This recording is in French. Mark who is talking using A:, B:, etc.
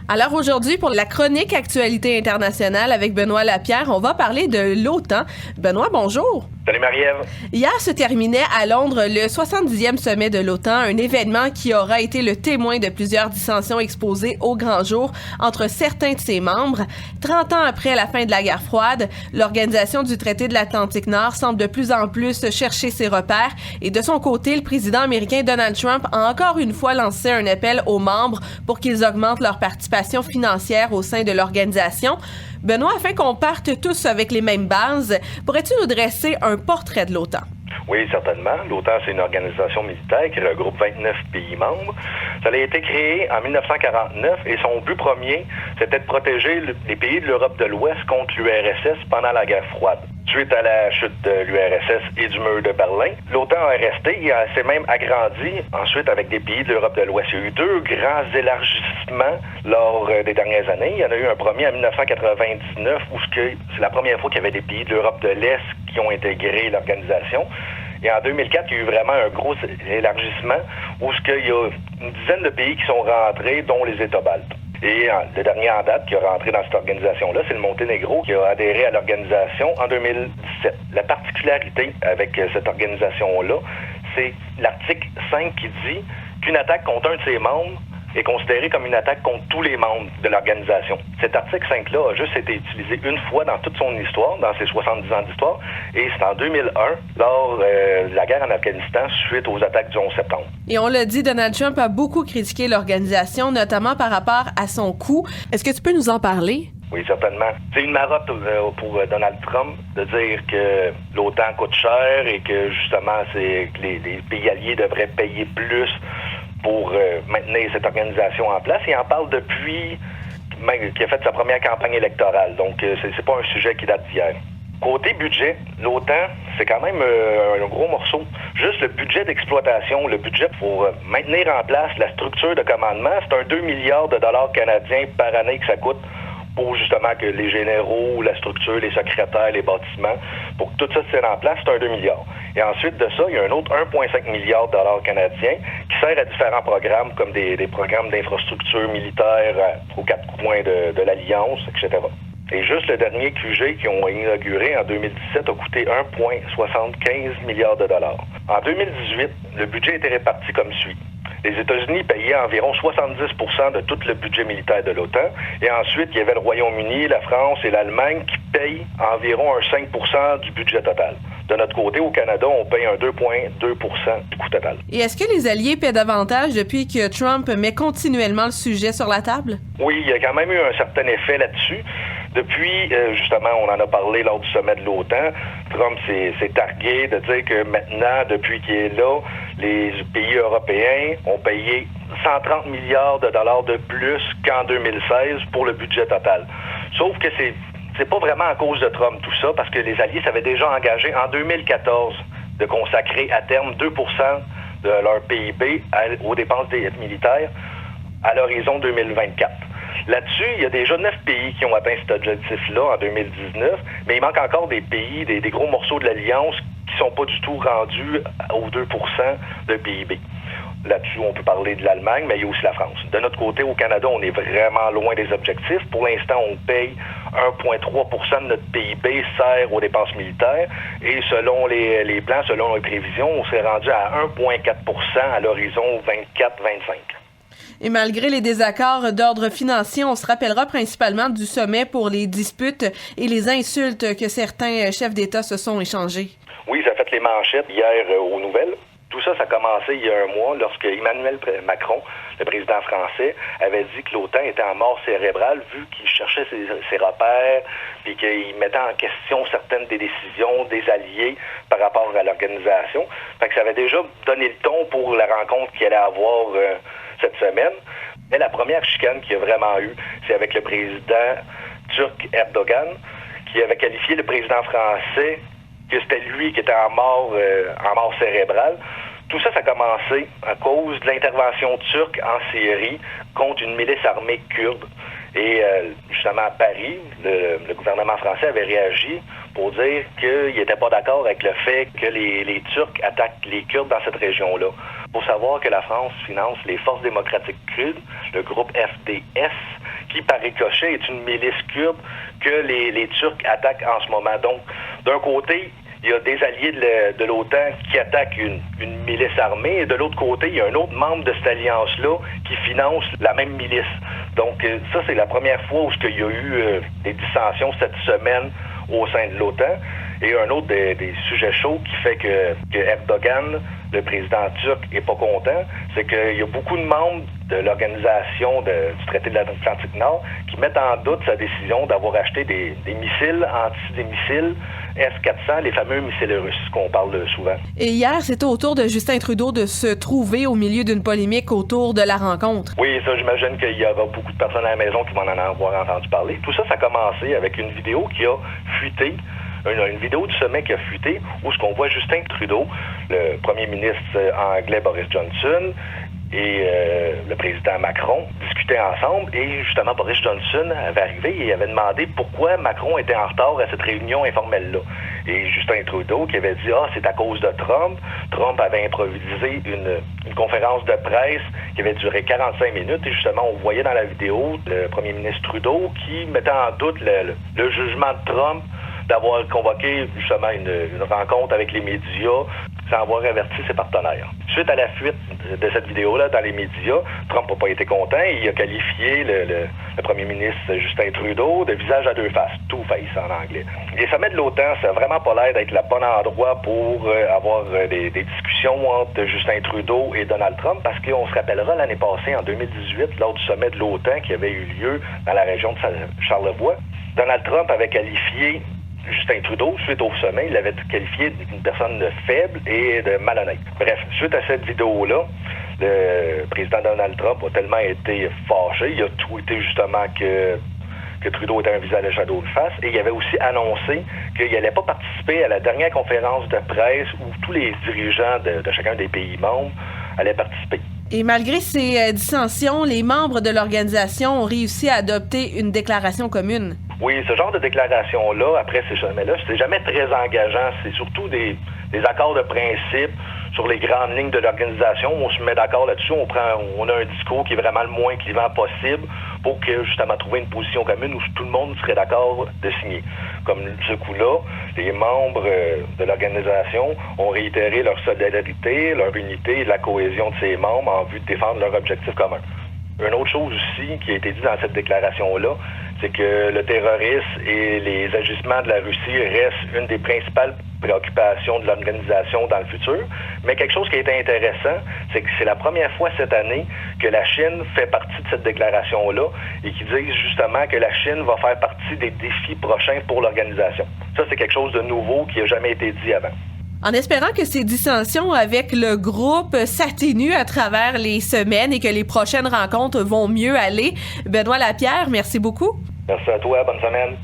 A: Alors aujourd'hui, pour la chronique Actualité internationale avec Benoît Lapierre, on va parler de l'OTAN. Benoît, bonjour.
B: Salut Marie-Ève.
A: Hier se terminait à Londres le 70e sommet de l'OTAN, un événement qui aura été le témoin de plusieurs dissensions exposées au grand jour entre certains de ses membres. 30 ans après la fin de la guerre froide, l'Organisation du traité de l'Atlantique Nord semble de plus en plus chercher ses repères et de son côté, le président américain Donald Trump a encore une fois lancé un appel aux membres pour qu'ils augmentent leur participation financière au sein de l'organisation. Benoît, afin qu'on parte tous avec les mêmes bases, pourrais-tu nous dresser un portrait de l'OTAN?
B: Oui, certainement. L'OTAN, c'est une organisation militaire qui regroupe 29 pays membres. Ça a été créé en 1949 et son but premier, c'était de protéger les pays de l'Europe de l'Ouest contre l'URSS pendant la guerre froide. Suite à la chute de l'URSS et du mur de Berlin, l'OTAN est resté et s'est même agrandi ensuite avec des pays de l'Europe de l'Ouest. Il y a eu deux grands élargissements lors des dernières années. Il y en a eu un premier en 1999 où c'est la première fois qu'il y avait des pays de l'Europe de l'Est qui ont intégré l'organisation. Et en 2004, il y a eu vraiment un gros élargissement où il y a une dizaine de pays qui sont rentrés, dont les États baltes. Et le dernier en date qui est rentré dans cette organisation-là, c'est le Monténégro qui a adhéré à l'organisation en 2017. La particularité avec cette organisation-là, c'est l'article 5 qui dit qu'une attaque contre un de ses membres est considérée comme une attaque contre tous les membres de l'organisation. Cet article 5-là a juste été utilisé une fois dans toute son histoire, dans ses 70 ans d'histoire, et c'est en 2001, lors de la guerre en Afghanistan, suite aux attaques du 11 septembre.
A: Et on l'a dit, Donald Trump a beaucoup critiqué l'organisation, notamment par rapport à son coût. Est-ce que tu peux nous en parler?
B: Oui, certainement. C'est une marotte pour Donald Trump de dire que l'OTAN coûte cher et que justement les pays alliés devraient payer plus pour maintenir cette organisation en place. Il en parle depuis qu'il a fait sa première campagne électorale. Donc, c'est pas un sujet qui date d'hier. Côté budget, l'OTAN, c'est quand même un gros morceau. Juste le budget d'exploitation, le budget pour maintenir en place la structure de commandement, c'est un 2 milliards de dollars canadiens par année que ça coûte pour justement que les généraux, la structure, les secrétaires, les bâtiments, pour que tout ça se tienne en place, c'est un 2 milliards. Et ensuite de ça, il y a un autre 1,5 milliard de dollars canadiens qui sert à différents programmes, comme des programmes d'infrastructure militaire aux quatre coins de l'Alliance, etc. Et juste le dernier QG qu'ils ont inauguré en 2017 a coûté 1,75 milliard de dollars. En 2018, le budget était réparti comme suit. Les États-Unis payaient environ 70% de tout le budget militaire de l'OTAN. Et ensuite, il y avait le Royaume-Uni, la France et l'Allemagne qui payent environ un 5% du budget total. De notre côté, au Canada, on paye un 2,2% du coût total.
A: Et est-ce que les Alliés paient davantage depuis que Trump met continuellement le sujet sur la table?
B: Oui, il y a quand même eu un certain effet là-dessus. Depuis, justement, on en a parlé lors du sommet de l'OTAN, Trump s'est targué de dire que maintenant, depuis qu'il est là, les pays européens ont payé 130 milliards de dollars de plus qu'en 2016 pour le budget total. Sauf que c'est pas vraiment à cause de Trump tout ça, parce que les Alliés s'avaient déjà engagé en 2014 de consacrer à terme 2% de leur PIB aux dépenses militaires à l'horizon 2024. Là-dessus, il y a déjà 9 pays qui ont atteint cet objectif-là en 2019, mais il manque encore des pays, des gros morceaux de l'Alliance qui ne sont pas du tout rendus aux 2% de PIB. Là-dessus, on peut parler de l'Allemagne, mais il y a aussi la France. De notre côté, au Canada, on est vraiment loin des objectifs. Pour l'instant, on paye 1,3% de notre PIB sert aux dépenses militaires. Et selon les plans, selon les prévisions, on serait rendu à 1,4% à l'horizon 24-25.
A: Et malgré les désaccords d'ordre financier, on se rappellera principalement du sommet pour les disputes et les insultes que certains chefs d'État se sont échangés.
B: Oui, ça a fait les manchettes hier aux nouvelles. Tout ça, ça a commencé il y a un mois lorsque Emmanuel Macron, le président français, avait dit que l'OTAN était en mort cérébrale vu qu'il cherchait ses repères puis qu'il mettait en question certaines des décisions des alliés par rapport à l'organisation. Fait que ça avait déjà donné le ton pour la rencontre qu'il allait avoir cette semaine. Mais la première chicane qu'il y a vraiment eu, c'est avec le président turc Erdogan, qui avait qualifié le président français que c'était lui qui était en mort cérébrale. Tout ça, ça a commencé à cause de l'intervention turque en Syrie contre une milice armée kurde. Et justement à Paris, le gouvernement français avait réagi pour dire qu'il n'était pas d'accord avec le fait que les Turcs attaquent les Kurdes dans cette région-là. Il faut savoir que la France finance les Forces démocratiques kurdes, le groupe FDS, qui, par ricochet, est une milice kurde que les Turcs attaquent en ce moment. Donc, d'un côté, il y a des alliés de l'OTAN qui attaquent une milice armée, et de l'autre côté, il y a un autre membre de cette alliance-là qui finance la même milice. Donc, ça, c'est la première fois où il y a eu des dissensions cette semaine au sein de l'OTAN. Et un autre des sujets chauds qui fait que Erdogan, le président turc, est pas content, c'est qu'il y a beaucoup de membres de l'organisation du traité de l'Atlantique Nord qui mettent en doute sa décision d'avoir acheté des missiles anti-missiles S-400, les fameux missiles russes qu'on parle souvent.
A: Et hier, c'était au tour de Justin Trudeau de se trouver au milieu d'une polémique autour de la rencontre.
B: Oui, ça, j'imagine qu'il y aura beaucoup de personnes à la maison qui vont en avoir entendu parler. Tout ça, ça a commencé avec une vidéo qui a fuité, une vidéo du sommet qui a fuité, où ce qu'on voit Justin Trudeau, le premier ministre anglais Boris Johnson, et le président Macron discutaient ensemble, et justement Boris Johnson avait arrivé et avait demandé pourquoi Macron était en retard à cette réunion informelle-là. Et Justin Trudeau qui avait dit « Ah, c'est à cause de Trump ». Trump avait improvisé une conférence de presse qui avait duré 45 minutes, et justement on voyait dans la vidéo le premier ministre Trudeau qui mettait en doute le jugement de Trump d'avoir convoqué justement une rencontre avec les médias sans avoir averti ses partenaires. Suite à la fuite de cette vidéo-là dans les médias, Trump n'a pas été content et il a qualifié le premier ministre Justin Trudeau de visage à deux faces, two-face en anglais. Les sommets de l'OTAN, ça n'a vraiment pas l'air d'être le bon endroit pour avoir des discussions entre Justin Trudeau et Donald Trump, parce qu'on se rappellera l'année passée, en 2018, lors du sommet de l'OTAN qui avait eu lieu dans la région de Charlevoix, Donald Trump avait qualifié Justin Trudeau, suite au sommet, il l'avait qualifié d'une personne faible et de malhonnête. Bref, suite à cette vidéo-là, le président Donald Trump a tellement été fâché, il a tweeté justement que Trudeau était un visage à deux faces, et il avait aussi annoncé qu'il n'allait pas participer à la dernière conférence de presse où tous les dirigeants de chacun des pays membres allaient participer.
A: Et malgré ces dissensions, les membres de l'organisation ont réussi à adopter une déclaration commune.
B: Oui, ce genre de déclaration-là, après ces sommets-là, c'est jamais très engageant. C'est surtout des accords de principe sur les grandes lignes de l'organisation. On se met d'accord là-dessus, on a un discours qui est vraiment le moins clivant possible pour que, justement, trouver une position commune où tout le monde serait d'accord de signer. Comme ce coup-là, les membres de l'organisation ont réitéré leur solidarité, leur unité et la cohésion de ses membres en vue de défendre leur objectif commun. Une autre chose aussi qui a été dit dans cette déclaration-là, c'est que le terrorisme et les agissements de la Russie restent une des principales préoccupations de l'organisation dans le futur. Mais quelque chose qui a été intéressant, c'est que c'est la première fois cette année que la Chine fait partie de cette déclaration-là et qui dit justement que la Chine va faire partie des défis prochains pour l'organisation. Ça, c'est quelque chose de nouveau qui n'a jamais été dit avant.
A: En espérant que ces dissensions avec le groupe s'atténuent à travers les semaines et que les prochaines rencontres vont mieux aller, Benoît Lapierre, merci beaucoup.
B: Merci à toi, bonne semaine.